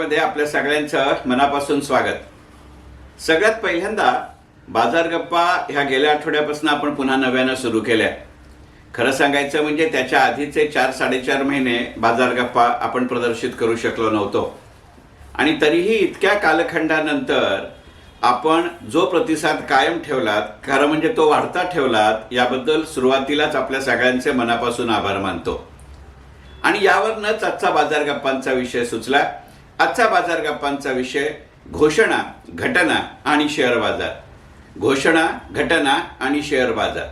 गप्पामध्ये आपल्या सगळ्यांचं मनापासून स्वागत। सगळ्यात पहिल्यांदा बाजार गप्पा ह्या गेल्या आठवड्यापासून आपण पुन्हा नव्यानं सुरू केल्या। खरं सांगायचं म्हणजे त्याच्या आधीचे 4-4.5 महिने बाजार गप्पा आपण प्रदर्शित करू शकलो नव्हतो आणि तरीही इतक्या कालखंडानंतर आपण जो प्रतिसाद कायम ठेवलात, खरं म्हणजे तो वाढता ठेवलात, याबद्दल सुरुवातीलाच आपल्या सगळ्यांचे मनापासून आभार मानतो। आणि यावरनंच आजचा बाजार गप्पांचा विषय सुचला। आजचा बाजार गप्पांचा विषय घोषणा, घटना आणि शेअर बाजार। घोषणा, घटना आणि शेअर बाजार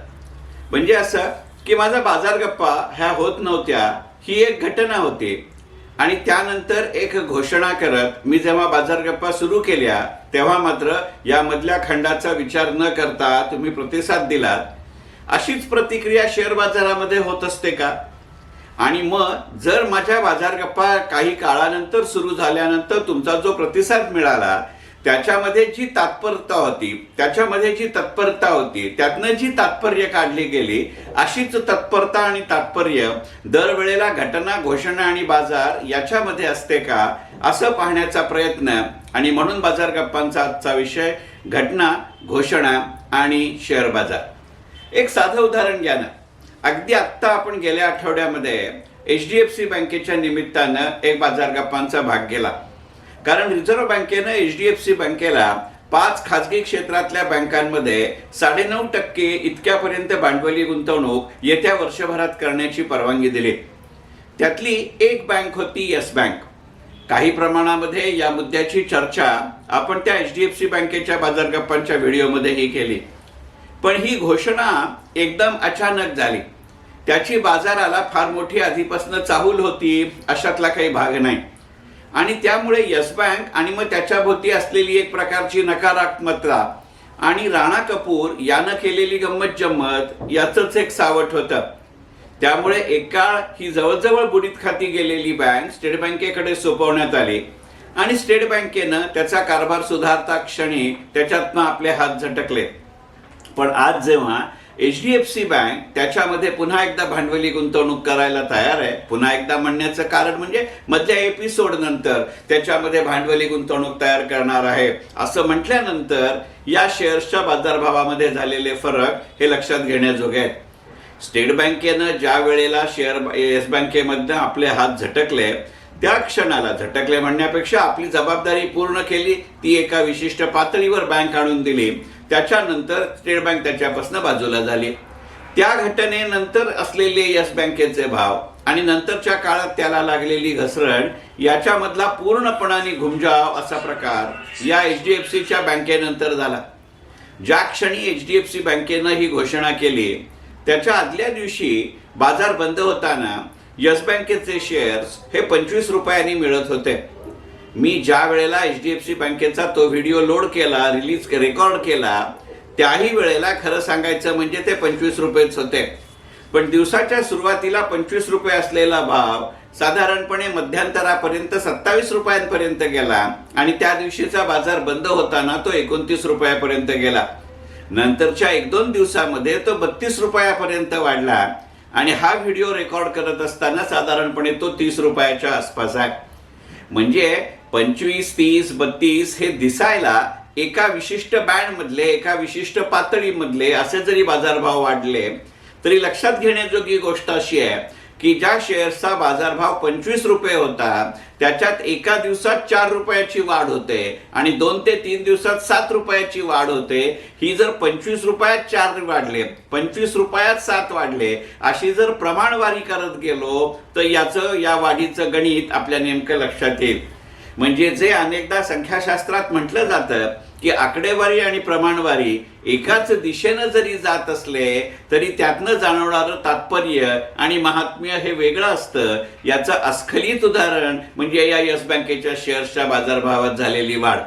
म्हणजे असं की माझा बाजार गप्पा ह्या होत नव्हत्या, ही एक घटना होती आणि त्यानंतर एक घोषणा करत मी जेव्हा बाजार गप्पा सुरू केल्या तेव्हा मात्र यामधल्या खंडाचा विचार न करता तुम्ही प्रतिसाद दिलात। अशीच प्रतिक्रिया शेअर बाजारामध्ये होत असते का? आणि मग जर माझ्या बाजार गप्पा काही काळानंतर सुरू झाल्यानंतर तुमचा जो प्रतिसाद मिळाला त्याच्यामध्ये जी तत्परता होती, त्यातनं जी तात्पर्य काढली गेली, अशीच तत्परता आणि तात्पर्य दरवेळेला घटना, घोषणा आणि बाजार याच्यामध्ये असते का, असं पाहण्याचा प्रयत्न। आणि म्हणून बाजार गप्पांचा आजचा विषय घटना, घोषणा आणि शेअर बाजार। एक साधं उदाहरण घ्या ना। अगदी आत्ता आपण गेल्या आठवड्यामध्ये HDFC बँकेच्या निमित्तानं एक बाजार गप्पांचा भाग गेला, कारण रिझर्व्ह बँकेनं HDFC बँकेला 5 खाजगी क्षेत्रातल्या बँकांमध्ये 9.5% इतक्यापर्यंत भांडवली गुंतवणूक येत्या वर्षभरात करण्याची परवानगी दिली। त्यातली एक बँक होती येस बँक। काही प्रमाणामध्ये या मुद्द्याची चर्चा आपण त्या HDFC बँकेच्या बाजार गप्पांच्या व्हिडिओमध्येही केली, पण ही घोषणा एकदम अचानक झाली। त्याची बाजाराला फार मोठी आधीपासून चाहूल होती अशातला काही भाग नाही आणि त्यामुळे येस बँक आणि मग त्याच्याभोवती असलेली एक प्रकारची नकारात्मकता आणि राणा कपूर यानं केलेली गंमत जम्मत याचंच एक सावट होतं। त्यामुळे एक काळ ही जवळजवळ बुडीत खाती गेलेली बँक स्टेट बँकेकडे सोपवण्यात आली आणि स्टेट बँकेनं त्याचा कारभार सुधारता क्षणी त्याच्यातनं आपले हात झटकले। पण आज जेव्हा HDFC बँक त्याच्यामध्ये पुन्हा एकदा भांडवली गुंतवणूक करायला तयार आहे, पुन्हा एकदा म्हणण्याचं कारण म्हणजे मधल्या एपिसोड नंतर त्याच्यामध्ये भांडवली गुंतवणूक तयार करणार आहे असं म्हटल्यानंतर या शेअर्सच्या बाजारभावामध्ये झालेले फरक हे लक्षात घेण्याजोगे आहेत। स्टेट बँकेनं ज्या वेळेला येस बँकेमध्ये आपले हात झटकले, त्या क्षणाला, झटकले म्हणण्यापेक्षा आपली जबाबदारी पूर्ण केली, ती एका विशिष्ट पातळीवर बँक आणून दिली, त्याच्यानंतर स्टेट बँक त्याच्यापासून बाजूला झाली। त्या घटनेनंतर असलेले येस बँकेचे भाव आणि नंतरच्या काळात त्याला लागलेली घसरण याच्यामधला पूर्णपणाने घुमजाव असा प्रकार या HDFCच्या बँकेनंतर झाला। ज्या क्षणी HDFC बँकेनं ही घोषणा केली त्याच्या आदल्या दिवशी बाजार बंद होताना येस बँकेचे शेअर्स हे 25 रुपयांनी मिळत होते। मी ज्या वेळेला HDFC बँकेचा तो व्हिडिओ लोड केला, रेकॉर्ड केला, त्याही वेळेला खरं सांगायचं म्हणजे ते 25 रुपयेच होते। पण दिवसाच्या सुरुवातीला 25 रुपये असलेला भाव साधारणपणे मध्यंतरापर्यंत 27 रुपयांपर्यंत गेला आणि त्या दिवशीचा बाजार बंद होताना तो 29 रुपयापर्यंत गेला। नंतरच्या 1-2 दिवसामध्ये तो 32 रुपयापर्यंत वाढला आणि हा व्हिडिओ रेकॉर्ड करत असताना साधारणपणे तो 30 रुपयाच्या आसपास आहे। म्हणजे 25, 30, 32 हे दिसायला एका विशिष्ट बँडमधले, एका विशिष्ट पातळीमधले असे जरी बाजारभाव वाढले तरी लक्षात घेण्याजोगी गोष्ट अशी आहे की ज्या शेअर्सचा बाजारभाव 25 रुपये होता त्याच्यात एका दिवसात 4 रुपयाची वाढ होते आणि 2 ते 3 दिवसात 7 रुपयाची वाढ होते। ही जर 25 रुपयात 4 वाढले, 25 रुपयात 7 वाढले, अशी जर प्रमाणवारी करत गेलो तर या वाढीचं गणित आपल्या नेमकं लक्षात येईल। म्हणजे जे अनेकदा संख्याशास्त्रात म्हटलं जातं की आकडेवारी आणि प्रमाणवारी एकाच दिशेनं जरी जात असले तरी त्यातनं जाणवणारं तात्पर्य आणि महात्म्य हे वेगळं असतं। याचं अस्खलित उदाहरण म्हणजे या येस बँकेच्या शेअर्सच्या बाजारभावात झालेली वाढ।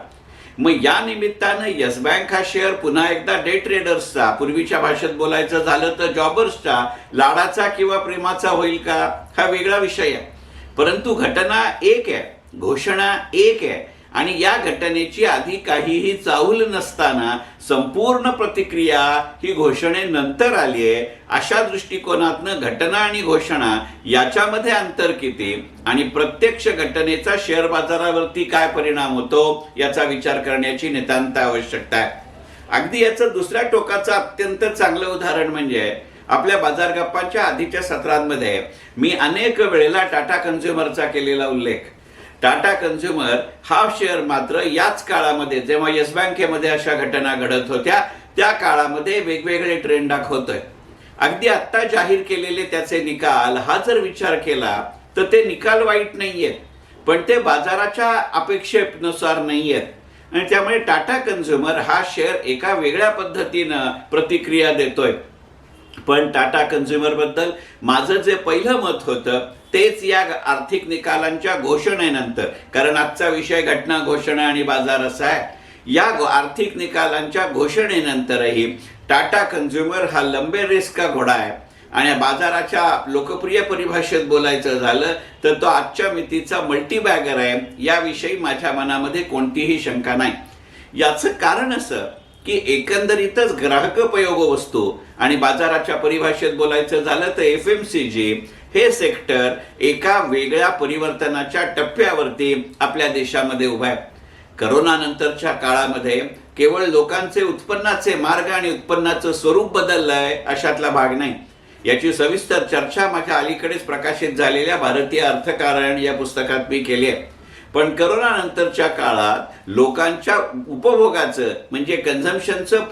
मग या निमित्तानं येस बँक हा शेअर पुन्हा एकदा डे ट्रेडर्सचा, पूर्वीच्या भाषेत बोलायचं झालं तर जॉबर्सच्या लाडाचा किंवा प्रेमाचा होईल का, हा वेगळा विषय आहे। परंतु घटना एक आहे, घोषणा एक आहे आणि या घटनेची आधी काहीही चाहूल नसताना संपूर्ण प्रतिक्रिया ही घोषणेनंतर आली आहे. अशा दृष्टिकोनातनं घटना आणि घोषणा याच्यामध्ये अंतर किती आणि प्रत्यक्ष घटनेचा शेअर बाजारावरती काय परिणाम होतो याचा विचार करण्याची नितांत आवश्यकता आहे. अगदी याचं दुसऱ्या टोकाचं अत्यंत चांगलं उदाहरण म्हणजे आपल्या बाजार गप्पांच्या आधीच्या सत्रांमध्ये मी अनेक वेळेला टाटा कन्झ्युमरचा केलेला उल्लेख. टाटा कन्झ्युमर हा शेअर मात्र याच काळामध्ये जेव्हा येस बँकेमध्ये अशा घटना घडत होत्या त्या काळामध्ये वेगवेगळे ट्रेंड दाखवतोय. अगदी आत्ता जाहीर केलेले त्याचे निकाल हा जर विचार केला तर ते निकाल वाईट नाहीयेत, पण ते बाजाराच्या अपेक्षेनुसार नाहीयेत आणि त्यामुळे टाटा कन्झ्युमर हा शेअर एका वेगळ्या पद्धतीनं प्रतिक्रिया देतोय. पण टाटा कन्झ्युमर बद्दल माझं जे पहिलं मत होतं तेच या आर्थिक निकालांच्या घोषणेनंतर, कारण आजचा विषय घटना, घोषणा आणि बाजार असा आहे, या आर्थिक निकालांच्या घोषणेनंतरही टाटा कन्झ्युमर हा लंबे रेस का घोडा आहे आणि बाजाराच्या लोकप्रिय परिभाषेत बोलायचं झालं तर तो आजच्या मितीचा मल्टीबॅगर आहे. याविषयी माझ्या मनामध्ये कोणतीही शंका नाही. याचं कारण असं की एकंदरीतच ग्राहकोपयोग वस्तू आणि बाजाराच्या परिभाषेत बोलायचं झालं तर FMCG हे सेक्टर एका वेगळ्या परिवर्तनाच्या टप्प्यावरती आपल्या देशामध्ये उभा आहे. करोना नंतरच्या काळामध्ये केवळ लोकांचे उत्पन्नाचे मार्ग आणि उत्पन्नाचं स्वरूप बदललंय अशातला भाग नाही. याची सविस्तर चर्चा माझ्या अलीकडेच प्रकाशित झालेल्या भारतीय अर्थकारण या पुस्तकात मी केली आहे. पण करोना नंतरच्या काळात लोकांच्या उपभोगाचं म्हणजे कन्झम्पशनचं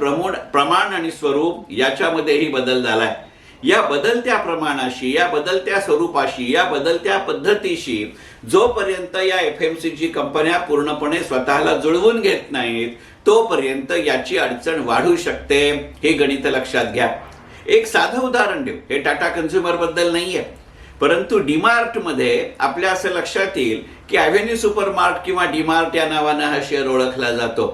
प्रमाण आणि स्वरूप याच्यामध्येही बदल झालाय. या बदलत्या प्रमाणाशी, या बदलत्या स्वरूपाशी, या बदलत्या पद्धतीशी जोपर्यंत या FMCG कंपन्या पूर्णपणे स्वतःला जुळवून घेत नाहीत तोपर्यंत याची अडचण वाढू शकते. हे गणित लक्षात घ्या. एक साधं उदाहरण देऊ. हे टाटा कन्झ्युमर बद्दल नाहीये, परंतु डीमार्ट मध्ये आपल्या असं लक्षात येईल की ॲव्हेन्यू सुपरमार्ट किंवा डीमार्ट या नावानं हा शेअर ओळखला जातो.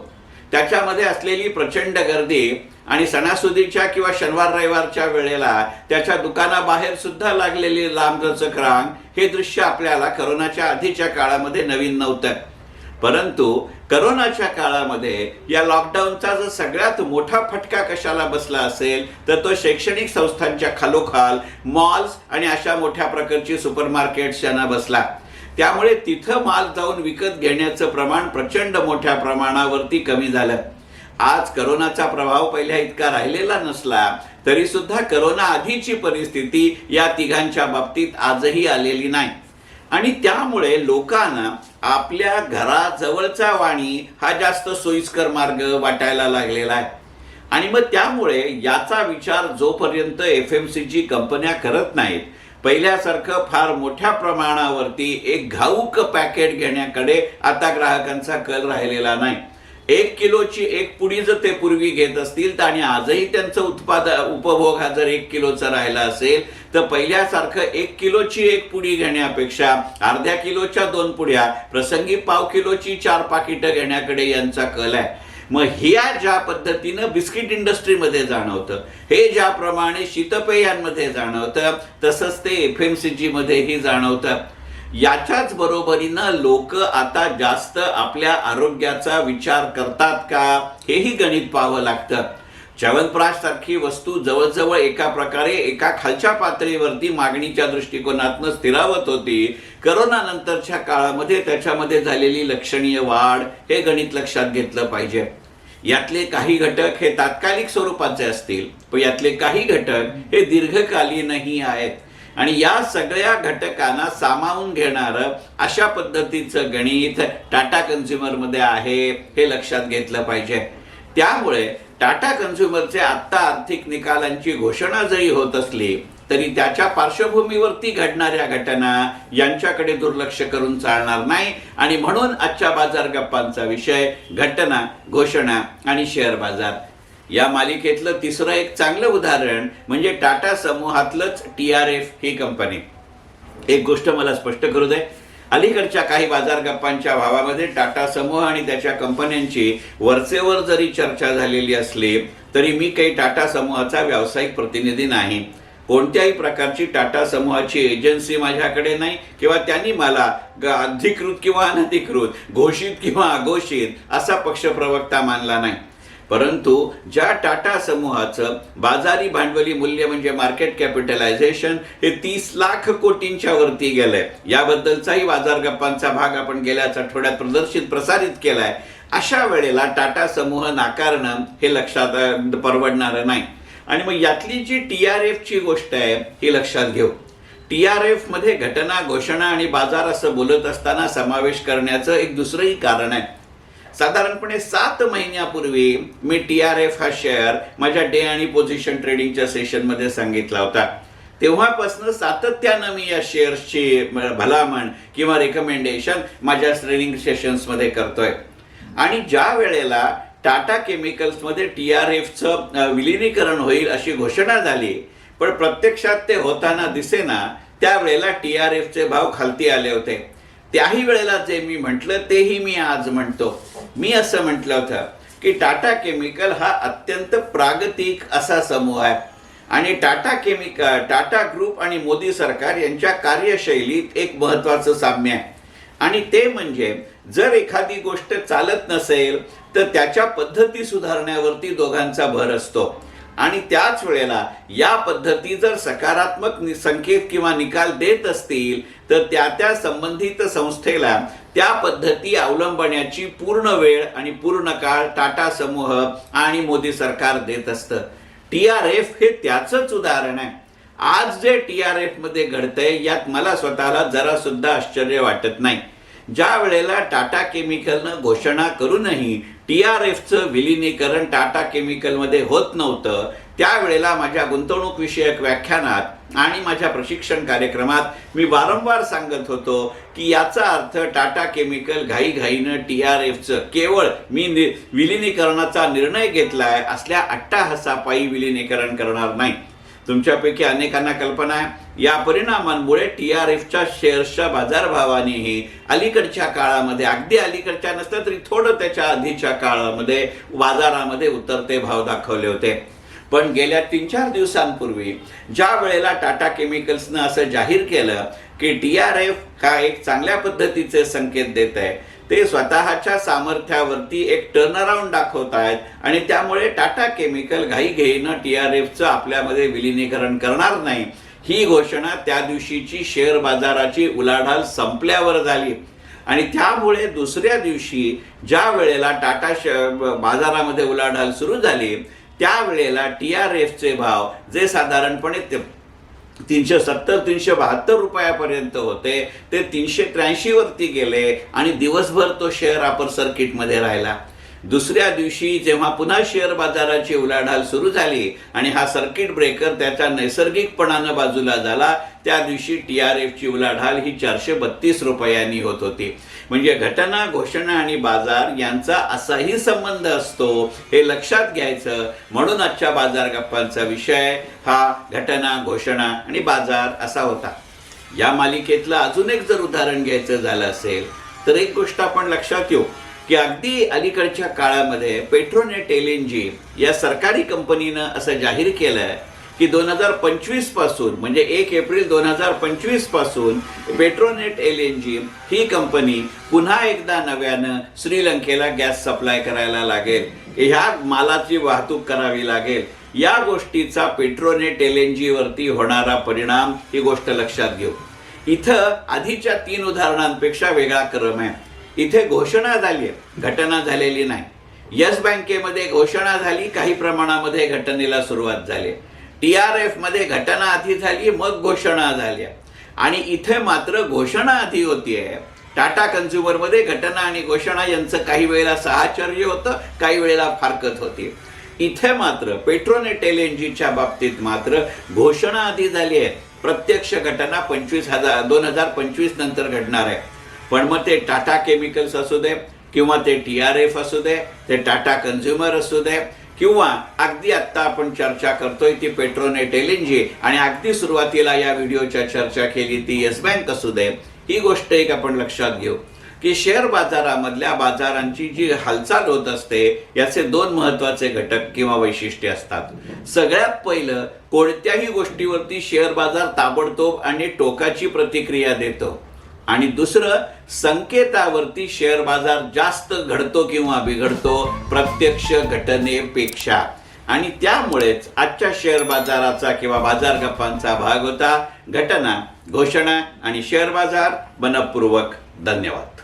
त्याच्यामध्ये असलेली प्रचंड गर्दी आणि सणासुदीच्या किंवा शनिवार रविवारच्या वेळेला त्याच्या दुकानाबाहेर सुद्धा लागलेली लांबलचक रांग हे दृश्य आपल्याला करोनाच्या आधीच्या काळामध्ये नवीन नव्हतं. परंतु करोनाच्या काळामध्ये या लॉकडाऊनचा जर सगळ्यात मोठा फटका कशाला बसला असेल तर तो शैक्षणिक संस्थांच्या खालोखाल मॉल्स आणि अशा मोठ्या प्रकारची सुपरमार्केट्स यांना बसला. त्यामुळे तिथं माल जाऊन विकत घेण्याचं प्रमाण प्रचंड मोठ्या प्रमाणावरती कमी झालं. आज करोनाचा प्रभाव पहिल्या इतका राहिलेला नसला तरी सुद्धा करोना आधीची परिस्थिती या तिघांच्या बाबतीत आजही आलेली नाही आणि त्यामुळे लोकांना आपल्या घराजवळचा वाणी हा जास्त सोयीस्कर मार्ग वाटायला लागलेला आहे. आणि मग त्यामुळे याचा विचार जोपर्यंत FMCG कंपन्या करत नाहीत, पहिल्यासारखं फार मोठ्या प्रमाणावरती एक घाऊक पॅकेट घेण्याकडे आता ग्राहकांचा कल राहिलेला नाही. 1 किलोची एक पुडी जर ते पूर्वी घेत असतील तर आणि आजही त्यांचं उपभोग हा जर 1 किलोचा राहिला असेल तर पहिल्यासारखं 1 किलोची एक पुडी घेण्यापेक्षा अर्ध्या किलोच्या 2 पुड्या, प्रसंगी पाव किलोची 4 पाकिटं घेण्याकडे यांचा कल आहे. मग ह्या ज्या पद्धतीनं बिस्किट इंडस्ट्रीमध्ये जाणवतं, हे ज्याप्रमाणे शीतपेयांमध्ये जाणवतं, तसंच ते FMCG मध्येही जाणवतं. याच्याच बरोबरीनं लोक आता जास्त आपल्या आरोग्याचा विचार करतात का हेही गणित पाहावं लागतं. च्यवनप्राश सारखी वस्तू जवळजवळ एका प्रकारे एका खालच्या पातळीवरती मागणीच्या दृष्टिकोनातून स्थिरावत होती. करोना नंतरच्या काळामध्ये त्याच्यामध्ये झालेली लक्षणीय वाढ हे गणित लक्षात घेतलं पाहिजे. यातले काही घटक हे तात्कालिक स्वरूपाचे असतील, पण यातले काही घटक हे दीर्घकालीनही आहेत आणि या सगळ्या घटकांना सामावून घेणारं अशा पद्धतीचं गणित टाटा कन्झ्युमरमध्ये आहे हे लक्षात घेतलं पाहिजे. त्यामुळे टाटा कन्झ्युमरचे आत्ता आर्थिक निकालांची घोषणा जरी होत असली तरी त्याच्या पार्श्वभूमीवरती घडणाऱ्या घटना यांच्याकडे दुर्लक्ष करून चालणार नाही आणि म्हणून आजच्या बाजार गप्पांचा विषय घटना, घोषणा आणि शेअर बाजार. या मालिकेतलं तिसरं एक चांगलं उदाहरण म्हणजे टाटा समूहातलंच TRF ही कंपनी. एक गोष्ट मला स्पष्ट करू दे, अलीकडच्या काही बाजार गप्पांच्या भावामध्ये टाटा समूह आणि त्याच्या कंपन्यांची वरचेवर जरी चर्चा झालेली असली तरी मी काही टाटा समूहाचा व्यावसायिक प्रतिनिधी नाही. कोणत्याही प्रकारची टाटा समूहाची एजन्सी माझ्याकडे नाही किंवा त्यांनी मला अधिकृत किंवा अनधिकृत, घोषित किंवा अघोषित असा पक्षप्रवक्ता मानला नाही. परंतु ज्या टाटा समूहाचं बाजारी भांडवली मूल्य म्हणजे मार्केट कॅपिटलायझेशन हे 30 लाख कोटींच्या वरती गेलंय, याबद्दलचाही बाजार गप्पांचा भाग आपण गेल्याच आठवड्यात प्रसारित केलाय. अशा वेळेला टाटा समूह नाकारणं हे लक्षात परवडणारं नाही. आणि मग यातली जी TRF ची गोष्ट आहे ही लक्षात घेऊ. TRF मध्ये घटना, घोषणा आणि बाजार असं बोलत असताना समावेश करण्याचं एक दुसरंही कारण आहे. साधारणपणे 7 महिन्यापूर्वी मी TRF हा शेअर माझ्या डे आणि पोझिशन ट्रेडिंगच्या सेशनमध्ये सांगितला होता. तेव्हापासून सातत्यानं मी या शेअर्सची भलामण किंवा रेकमेंडेशन माझ्या ट्रेडिंग सेशन्समध्ये करतोय. आणि ज्या वेळेला टाटा केमिकल्समध्ये TRFचं विलिनीकरण होईल अशी घोषणा झाली, पण प्रत्यक्षात ते होताना दिसेना, त्यावेळेला TRFचे भाव खालती आले होते. त्याही वेळेला जे मी म्हटलं तेही मी आज म्हणतो. मी असं म्हटलं होतं की टाटा केमिकल हा अत्यंत प्रागतिक असा समूह आहे आणि टाटा ग्रुप आणि मोदी सरकार यांच्या कार्यशैलीत एक महत्त्वाचं साम्य आहे. आणि ते म्हणजे जर एखादी गोष्ट चालत नसेल तर त्याच्या पद्धती सुधारण्यावरती दोघांचा भर असतो. आणि त्याच वेळेला या पद्धती जर सकारात्मक संकेत किंवा निकाल देत असतील तर त्या संबंधित संस्थेला त्या पद्धती अवलंबण्याची पूर्ण वेळ आणि पूर्ण काळ टाटा समूह आणि मोदी सरकार देत असतं. TRF हे त्याचंच उदाहरण आहे. आज जे TRF मध्ये घडतंय यात मला स्वतःला जरा सुद्धा आश्चर्य वाटत नाही. ज्या वेळेला टाटा केमिकलनं घोषणा करूनही TRFचं विलिनीकरण टाटा केमिकलमध्ये होत नव्हतं, त्यावेळेला माझ्या गुंतवणूक विषयक व्याख्यानात आणि माझ्या प्रशिक्षण कार्यक्रमात मी वारंवार सांगत होतो की याचा अर्थ टाटा केमिकल घाईघाईनं TRFचं केवळ मी विलिनीकरणाचा निर्णय घेतलाय असल्या अट्टाहासापायी विलिनीकरण करणार नाही. तुमच्यापैकी अनेकांना कल्पना आहे या परिणामांमुळे TRFच्या शेअर्सच्या बाजारभावानेही अलीकडच्या काळामध्ये, अगदी अलीकडच्या नसलं तरी थोडं त्याच्या आधीच्या काळामध्ये बाजारामध्ये उतरते भाव दाखवले होते. पण गेल्या 3-4 दिवसांपूर्वी ज्या वेळेला टाटा केमिकल्सनं असं जाहीर केलं की TRF हा एक चांगल्या पद्धतीचे संकेत देत आहे, ते स्वतःच्या सामर्थ्यावरती एक टर्नअराउंड दाखवत आहेत आणि त्यामुळे टाटा केमिकल घाईघाईनं TRFचं आपल्यामध्ये विलिनीकरण करणार नाही, ही घोषणा त्या दिवशीची शेअर बाजाराची उलाढाल संपल्यावर झाली. आणि त्यामुळे दुसऱ्या दिवशी ज्या वेळेला बाजारामध्ये उलाढाल सुरू झाली त्यावेळेला TRFचे भाव जे साधारणपणे 370-372 रुपयापर्यंत होते ते 383 वरती गेले आणि दिवसभर तो शेअर अपर सर्किटमध्ये राहिला. दुसऱ्या दिवशी जेव्हा पुन्हा शेअर बाजाराची उलाढाल सुरू झाली आणि हा सर्किट ब्रेकर त्याच्या नैसर्गिकपणानं बाजूला झाला, त्या दिवशी TRFची उलाढाल ही 432 रुपयांनी होत होती. म्हणजे घटना, घोषणा आणि बाजार यांचा असाही संबंध असतो हे लक्षात घ्यायचं. म्हणून आजच्या बाजार गप्पांचा विषय हा घटना, घोषणा आणि बाजार असा होता. या मालिकेतलं अजून एक जर उदाहरण घ्यायचं झालं असेल तर एक गोष्ट आपण लक्षात येऊ की अगदी अलीकडच्या काळामध्ये पेट्रोनेट LNG या सरकारी कंपनीनं असं जाहीर केलं की 2025 पासून म्हणजे 1 एप्रिल 2025 पासून पेट्रोनेट LNG ही कंपनी पुन्हा एकदा नव्यानं श्रीलंकेला गॅस सप्लाय करायला लागेल, ह्या मालाची वाहतूक करावी लागेल. या गोष्टीचा पेट्रोनेट LNG वरती होणारा परिणाम ही गोष्ट लक्षात घेऊ. इथं आधीच्या 3 उदाहरणांपेक्षा वेगळा क्रम आहे. इथे घोषणा झाली आहे, घटना झालेली नाही. येस बँकेमध्ये घोषणा झाली, काही प्रमाणामध्ये घटनेला सुरुवात झाली. TRF मध्ये घटना आधी झाली, मग घोषणा झाल्या. आणि इथे मात्र घोषणा आधी होतीये. टाटा कन्झ्युमर मध्ये घटना आणि घोषणा यांचं काही वेळेला साहचर्य होतं, काही वेळेला फारकत होती. इथे मात्र पेट्रोनेट LNGच्या बाबतीत मात्र घोषणा आधी झाली आहे, प्रत्यक्ष घटना 2025 नंतर घडणार आहे. पण मग ते टाटा केमिकल्स असू दे किंवा ते TRF असू दे, ते टाटा कन्झ्युमर असू दे किंवा अगदी आत्ता आपण चर्चा करतोय ती पेट्रोनेट LNG आणि अगदी सुरुवातीला या व्हिडिओच्या चर्चा केली ती येस बँक असू दे, ही गोष्ट एक आपण लक्षात घेऊ. की शेअर बाजारामधल्या बाजारांची जी हालचाल होत असते याचे दोन महत्वाचे घटक किंवा वैशिष्ट्ये असतात. सगळ्यात पहिलं, कोणत्याही गोष्टीवरती शेअर बाजार ताबडतोब आणि टोकाची प्रतिक्रिया देतो. आणि दुसरं, संकेतावरती शेअर बाजार जास्त घडतो किंवा बिघडतो प्रत्यक्ष घटनेपेक्षा. आणि त्यामुळेच आजच्या शेअर बाजाराचा किंवा बाजार गप्पांचा भाग होता घटना, घोषणा आणि शेअर बाजार. मनपूर्वक धन्यवाद.